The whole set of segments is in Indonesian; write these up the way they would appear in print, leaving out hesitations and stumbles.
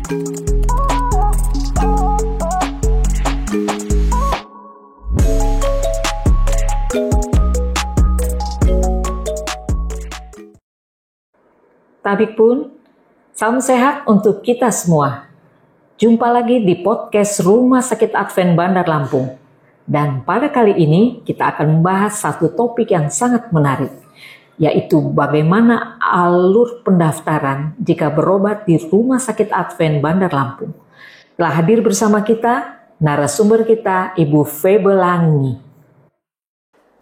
Tabik pun, salam sehat untuk kita semua. Jumpa lagi di podcast Rumah Sakit Advent Bandar Lampung. Dan pada kali ini kita akan membahas satu topik yang sangat menarik, yaitu bagaimana alur pendaftaran jika berobat di Rumah Sakit Advent Bandar Lampung. Telah hadir bersama kita narasumber kita, Ibu Febe Langi.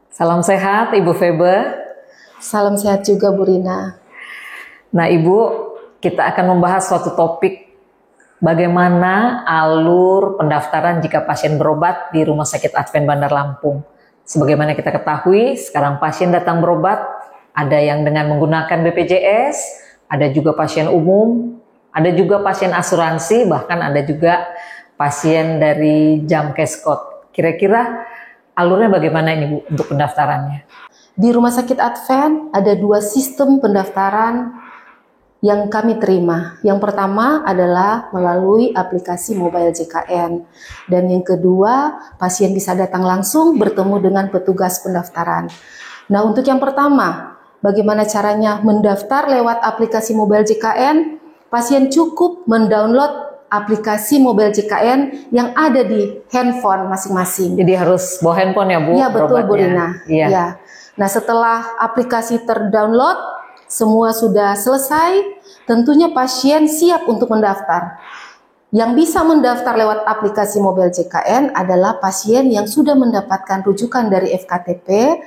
Salam sehat Ibu Febe. Salam sehat juga Bu Rina. Nah Ibu, kita akan membahas suatu topik bagaimana alur pendaftaran jika pasien berobat di Rumah Sakit Advent Bandar Lampung. Sebagaimana kita ketahui, sekarang pasien datang berobat, ada yang dengan menggunakan BPJS, ada juga pasien umum, ada juga pasien asuransi, bahkan ada juga pasien dari Jamkeskot. Kira-kira alurnya bagaimana ini Bu untuk pendaftarannya? Di Rumah Sakit Advent ada 2 sistem pendaftaran yang kami terima. Yang pertama adalah melalui aplikasi mobile JKN. Dan yang kedua, pasien bisa datang langsung bertemu dengan petugas pendaftaran. Nah, untuk yang pertama, bagaimana caranya mendaftar lewat aplikasi mobile JKN? Pasien cukup mendownload aplikasi mobile JKN yang ada di handphone masing-masing. Jadi harus bawa handphone ya Bu? Iya betul Bu Rina. Iya. Ya. Nah, setelah aplikasi terdownload, semua sudah selesai, tentunya pasien siap untuk mendaftar. Yang bisa mendaftar lewat aplikasi mobile JKN adalah pasien yang sudah mendapatkan rujukan dari FKTP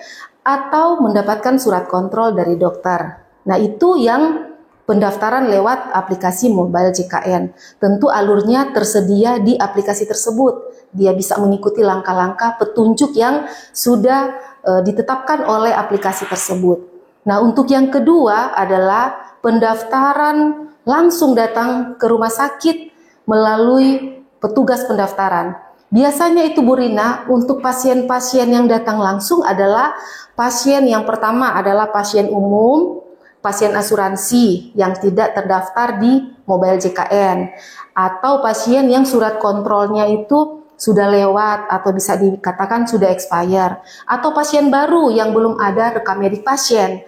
atau mendapatkan surat kontrol dari dokter. Nah, itu yang pendaftaran lewat aplikasi mobile JKN. Tentu alurnya tersedia di aplikasi tersebut. Dia bisa mengikuti langkah-langkah petunjuk yang sudah ditetapkan oleh aplikasi tersebut. Nah, untuk yang kedua adalah pendaftaran langsung datang ke rumah sakit melalui petugas pendaftaran. Biasanya itu Bu Rina, untuk pasien-pasien yang datang langsung adalah pasien yang pertama adalah pasien umum, pasien asuransi yang tidak terdaftar di mobile JKN, atau pasien yang surat kontrolnya itu sudah lewat atau bisa dikatakan sudah expire, atau pasien baru yang belum ada rekam medik pasien.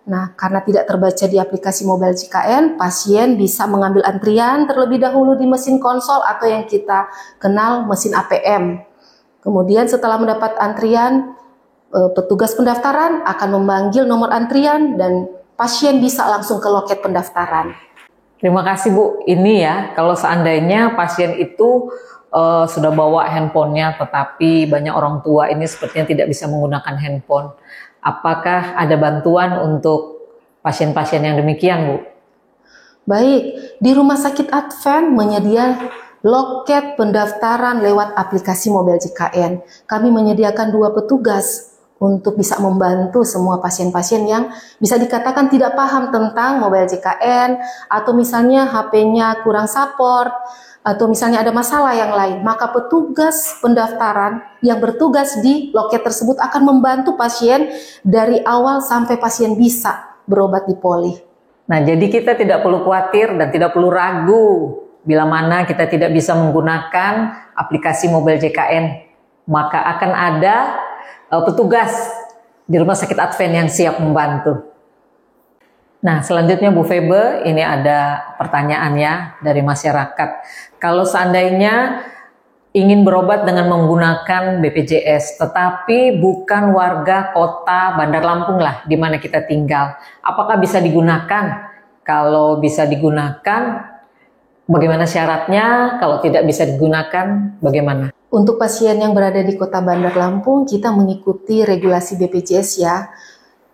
Nah, karena tidak terbaca di aplikasi mobile JKN, pasien bisa mengambil antrian terlebih dahulu di mesin konsol atau yang kita kenal mesin APM. Kemudian setelah mendapat antrian, petugas pendaftaran akan memanggil nomor antrian dan pasien bisa langsung ke loket pendaftaran. Terima kasih Bu. Ini ya, kalau seandainya pasien itu sudah bawa handphonenya, tetapi banyak orang tua ini sepertinya tidak bisa menggunakan handphone. Apakah ada bantuan untuk pasien-pasien yang demikian, Bu? Baik, di Rumah Sakit Advent menyediakan loket pendaftaran lewat aplikasi mobile JKN. Kami menyediakan 2 petugas untuk bisa membantu semua pasien-pasien yang bisa dikatakan tidak paham tentang mobile JKN, atau misalnya HP-nya kurang support, atau misalnya ada masalah yang lain, maka petugas pendaftaran yang bertugas di loket tersebut akan membantu pasien dari awal sampai pasien bisa berobat di poli. Nah, jadi kita tidak perlu khawatir dan tidak perlu ragu bila mana kita tidak bisa menggunakan aplikasi mobile JKN, maka akan ada petugas di Rumah Sakit Advent yang siap membantu. Nah, selanjutnya Bu Febe, ini ada pertanyaan ya dari masyarakat. Kalau seandainya ingin berobat dengan menggunakan BPJS, tetapi bukan warga kota Bandar Lampung lah, di mana kita tinggal, apakah bisa digunakan? Kalau bisa digunakan, bagaimana syaratnya? Kalau tidak bisa digunakan, bagaimana? Untuk pasien yang berada di kota Bandar Lampung, kita mengikuti regulasi BPJS ya.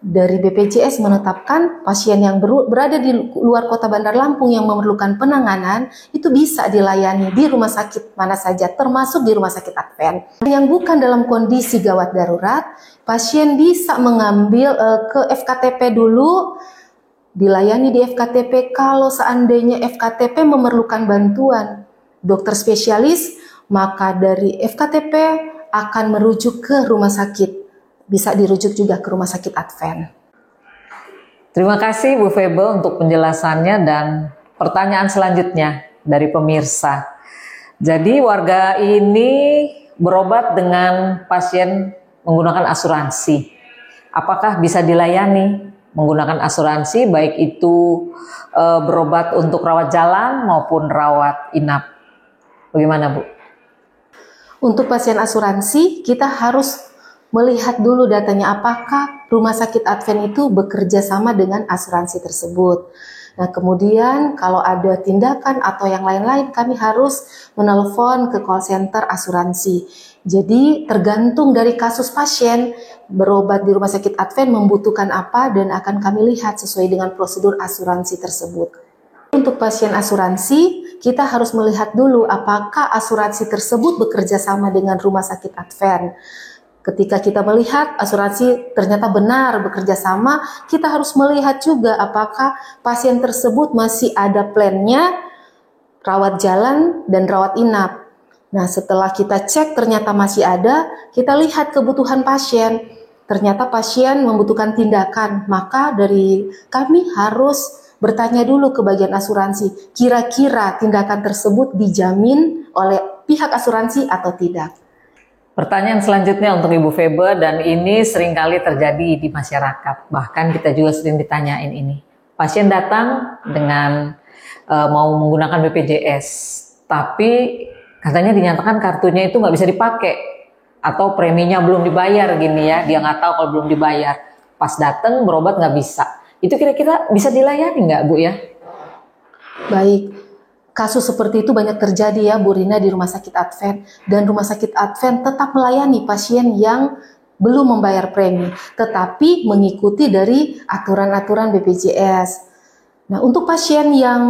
Dari BPJS menetapkan pasien yang berada di luar kota Bandar Lampung yang memerlukan penanganan itu bisa dilayani di rumah sakit mana saja, termasuk di Rumah Sakit Advent. Yang bukan dalam kondisi gawat darurat, pasien bisa mengambil ke FKTP dulu, dilayani di FKTP. Kalau seandainya FKTP memerlukan bantuan dokter spesialis, maka dari FKTP akan merujuk ke rumah sakit. Bisa dirujuk juga ke Rumah Sakit Advent. Terima kasih Bu Febe untuk penjelasannya, dan pertanyaan selanjutnya. dari pemirsa. Jadi warga ini berobat dengan pasien menggunakan asuransi. Apakah bisa dilayani menggunakan asuransi, baik itu berobat untuk rawat jalan maupun rawat inap? Bagaimana, Bu? Untuk pasien asuransi, kita harus melihat dulu datanya apakah Rumah Sakit Advent itu bekerja sama dengan asuransi tersebut. Nah, kemudian kalau ada tindakan atau yang lain-lain, kami harus menelpon ke call center asuransi. Jadi tergantung dari kasus pasien, berobat di Rumah Sakit Advent membutuhkan apa dan akan kami lihat sesuai dengan prosedur asuransi tersebut. Untuk pasien asuransi, kita harus melihat dulu apakah asuransi tersebut bekerja sama dengan Rumah Sakit Advent. Ketika kita melihat asuransi ternyata benar bekerja sama, kita harus melihat juga apakah pasien tersebut masih ada plannya rawat jalan dan rawat inap. Nah, setelah kita cek ternyata masih ada, kita lihat kebutuhan pasien. Ternyata pasien membutuhkan tindakan, maka dari kami harus bertanya dulu ke bagian asuransi, kira-kira tindakan tersebut dijamin oleh pihak asuransi atau tidak. Pertanyaan selanjutnya untuk Ibu Febe, dan ini seringkali terjadi di masyarakat. Bahkan kita juga sering ditanyain ini. Pasien datang dengan mau menggunakan BPJS, tapi katanya dinyatakan kartunya itu nggak bisa dipakai, atau preminya belum dibayar gini ya. Dia nggak tahu kalau belum dibayar. Pas datang berobat nggak bisa. Itu kira-kira bisa dilayani nggak, Bu ya? Baik. Kasus seperti itu banyak terjadi ya Bu Rina di Rumah Sakit Advent, dan Rumah Sakit Advent tetap melayani pasien yang belum membayar premi, tetapi mengikuti dari aturan-aturan BPJS. Nah, untuk pasien yang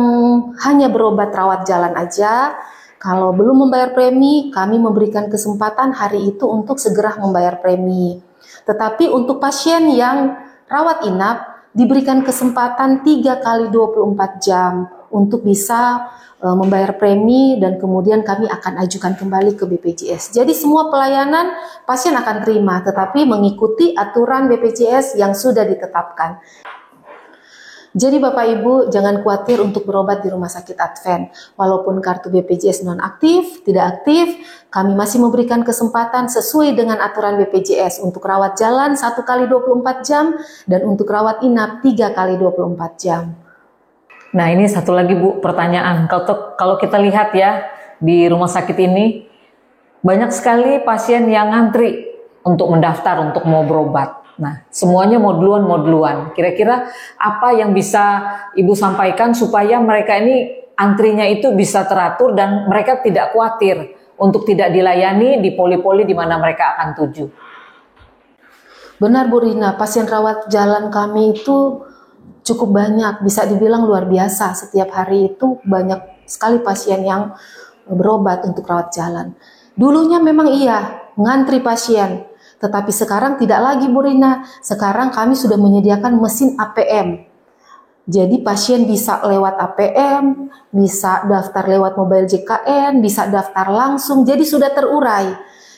hanya berobat rawat jalan aja, kalau belum membayar premi, kami memberikan kesempatan hari itu untuk segera membayar premi. Tetapi untuk pasien yang rawat inap, diberikan kesempatan 3 kali 24 jam untuk bisa membayar premi, dan kemudian kami akan ajukan kembali ke BPJS. Jadi semua pelayanan pasien akan terima, tetapi mengikuti aturan BPJS yang sudah ditetapkan. Jadi Bapak Ibu jangan khawatir untuk berobat di Rumah Sakit Advent. Walaupun kartu BPJS non-aktif, tidak aktif, kami masih memberikan kesempatan sesuai dengan aturan BPJS untuk rawat jalan 1 kali 24 jam dan untuk rawat inap 3 kali 24 jam. Nah, ini satu lagi Bu, pertanyaan. Kalau kita lihat ya, di rumah sakit ini banyak sekali pasien yang ngantri untuk mendaftar untuk mau berobat. Nah, semuanya mau duluan. Kira-kira apa yang bisa Ibu sampaikan supaya mereka ini antrinya itu bisa teratur dan mereka tidak khawatir untuk tidak dilayani di poli-poli di mana mereka akan tuju? Benar Bu Rina, pasien rawat jalan kami itu cukup banyak, bisa dibilang luar biasa. Setiap hari itu banyak sekali pasien yang berobat untuk rawat jalan. Dulunya memang iya, ngantri pasien. Tetapi sekarang tidak lagi Bu Rina. Sekarang kami sudah menyediakan mesin APM. Jadi pasien bisa lewat APM, bisa daftar lewat mobile JKN, bisa daftar langsung. Jadi sudah terurai.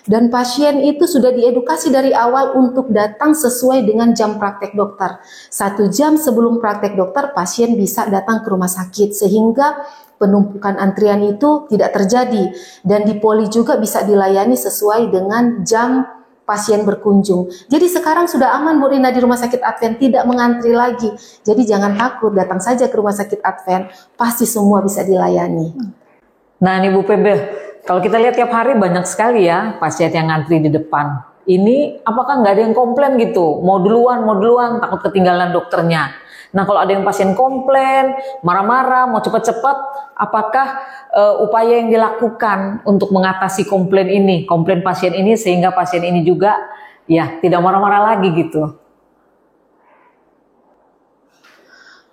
Dan pasien itu sudah diedukasi dari awal untuk datang sesuai dengan jam praktek dokter. 1 jam sebelum praktek dokter, pasien bisa datang ke rumah sakit sehingga penumpukan antrian itu tidak terjadi. Dan di poli juga bisa dilayani sesuai dengan jam pasien berkunjung. Jadi sekarang sudah aman Bu Rina di Rumah Sakit Advent, tidak mengantri lagi. Jadi jangan takut, datang saja ke Rumah Sakit Advent, pasti semua bisa dilayani. Nah ini Bu Febe, kalau kita lihat tiap hari banyak sekali ya pasien yang ngantri di depan. Ini apakah nggak ada yang komplain gitu? Mau duluan, takut ketinggalan dokternya. Nah kalau ada yang pasien komplain, marah-marah, mau cepat-cepat, apakah upaya yang dilakukan untuk mengatasi komplain pasien ini sehingga pasien ini juga ya tidak marah-marah lagi gitu?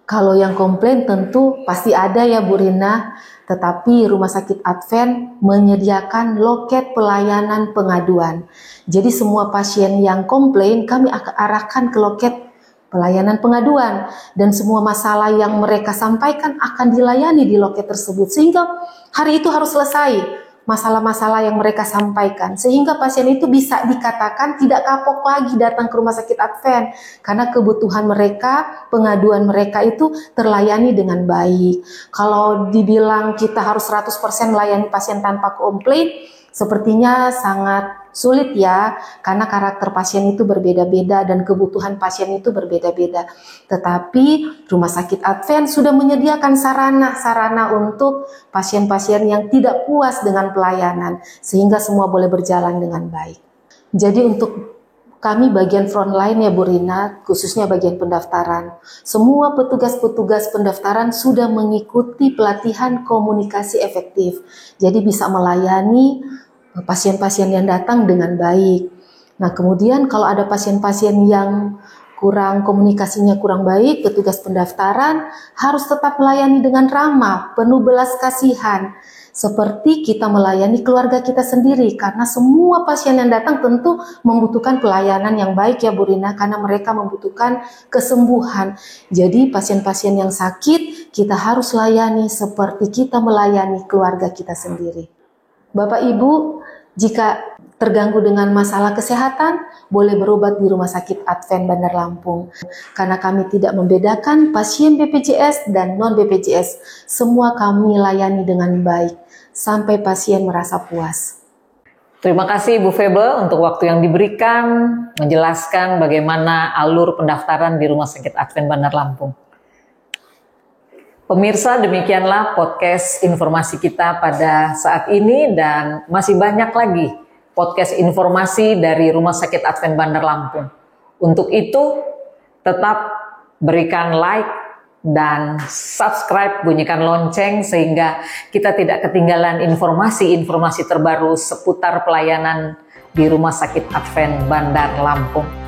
Kalau yang komplain tentu pasti ada ya Bu Rina, tetapi Rumah Sakit Advent menyediakan loket pelayanan pengaduan. Jadi semua pasien yang komplain kami akan arahkan ke loket pelayanan pengaduan, dan semua masalah yang mereka sampaikan akan dilayani di loket tersebut sehingga hari itu harus selesai. masalah-masalah yang mereka sampaikan, sehingga pasien itu bisa dikatakan tidak kapok lagi datang ke rumah sakit Advent, karena kebutuhan mereka, pengaduan mereka itu terlayani dengan baik. Kalau dibilang kita harus 100% melayani pasien tanpa komplain, sepertinya sangat sulit ya, karena karakter pasien itu berbeda-beda dan kebutuhan pasien itu berbeda-beda. Tetapi Rumah Sakit Advent sudah menyediakan sarana-sarana untuk pasien-pasien yang tidak puas dengan pelayanan, sehingga semua boleh berjalan dengan baik. Jadi untuk kami bagian frontline ya Bu Rina, khususnya bagian pendaftaran, semua petugas-petugas pendaftaran sudah mengikuti pelatihan komunikasi efektif. Jadi bisa melayani pasien-pasien yang datang dengan baik. Nah, kemudian kalau ada pasien-pasien yang komunikasinya kurang baik, petugas pendaftaran harus tetap melayani dengan ramah, penuh belas kasihan. Seperti kita melayani keluarga kita sendiri, karena semua pasien yang datang tentu membutuhkan pelayanan yang baik ya Bu Rina, karena mereka membutuhkan kesembuhan. Jadi pasien-pasien yang sakit kita harus layani seperti kita melayani keluarga kita sendiri. Bapak Ibu, jika terganggu dengan masalah kesehatan, boleh berobat di Rumah Sakit Advent Bandar Lampung. Karena kami tidak membedakan pasien BPJS dan non-BPJS. Semua kami layani dengan baik, sampai pasien merasa puas. Terima kasih Bu Febe untuk waktu yang diberikan, menjelaskan bagaimana alur pendaftaran di Rumah Sakit Advent Bandar Lampung. Pemirsa, demikianlah podcast informasi kita pada saat ini, dan masih banyak lagi podcast informasi dari Rumah Sakit Advent Bandar Lampung. Untuk itu, tetap berikan like dan subscribe, bunyikan lonceng sehingga kita tidak ketinggalan informasi-informasi terbaru seputar pelayanan di Rumah Sakit Advent Bandar Lampung.